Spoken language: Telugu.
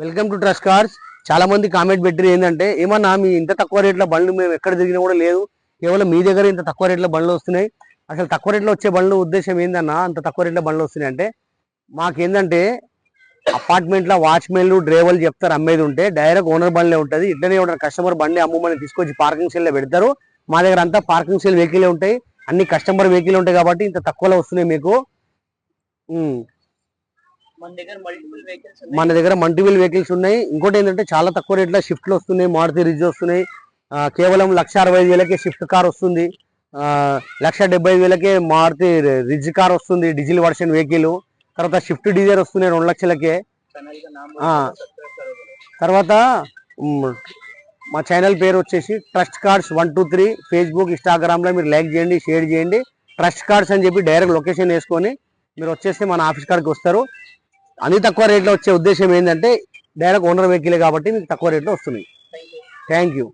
Welcome to trust cars. చాలా మంది కామెంట్ పెట్టిరు ఏంటంటే, ఏమన్నా మీ ఇంత తక్కువ రేట్ల బండ్లు మేము ఎక్కడ తిరిగినా కూడా లేదు, కేవలం మీ దగ్గర ఇంత తక్కువ రేట్ల బండ్లు వస్తున్నాయి. అసలు తక్కువ రేట్లో వచ్చే బండ్లు ఉద్దేశం ఏందన్నా, అంత తక్కువ రేట్ల బండ్లు వస్తున్నాయి అంటే, మాకేందంటే అపార్ట్మెంట్లో వాచ్మెన్లు డ్రైవర్లు చెప్తారు అమ్మేది ఉంటే డైరెక్ట్ ఓనర్ బండ్లే ఉంటుంది. ఇట్లనే ఉంటారు, కస్టమర్ బండి అమ్మమని తీసుకొచ్చి పార్కింగ్ సెల్లో పెడతారు. మా దగ్గర అంతా పార్కింగ్ సెల్ వెహికల్ ఉంటాయి, అన్ని కస్టమర్ వెహికల్ ఉంటాయి కాబట్టి ఇంత తక్కువలో వస్తున్నాయి మీకు. మన దగ్గర మల్టిపుల్ వెహికల్స్ ఉన్నాయి. ఇంకోటి ఏంటంటే చాలా తక్కువ రేట్లో షిఫ్ట్లు వస్తున్నాయి, మారుతి రిజ్ వస్తున్నాయి. కేవలం 1,65,000కే షిఫ్ట్ కార్ వస్తుంది. 1,75,000కే మారుతి రిజ్ కార్ వస్తుంది, డీజిల్ వర్షన్ వెహికల్. తర్వాత షిఫ్ట్ డీజర్ వస్తున్నాయి 2 లక్షలకే. తర్వాత మా ఛానల్ పేరు వచ్చేసి ట్రస్ట్ కార్డ్స్ 123. ఫేస్బుక్, ఇన్స్టాగ్రామ్లో మీరు లైక్ చేయండి, షేర్ చేయండి. ట్రస్ట్ కార్డ్స్ అని చెప్పి డైరెక్ట్ లొకేషన్ వేసుకొని మీరు వచ్చేస్తే మన ఆఫీస్ కాడికి వస్తారు. అన్ని తక్కువ రేట్లో వచ్చే ఉద్దేశం ఏంటంటే, డైరెక్ట్ ఓనర్ వెహికలే కాబట్టి మీకు తక్కువ రేట్లో వస్తున్నాయి. Thank you.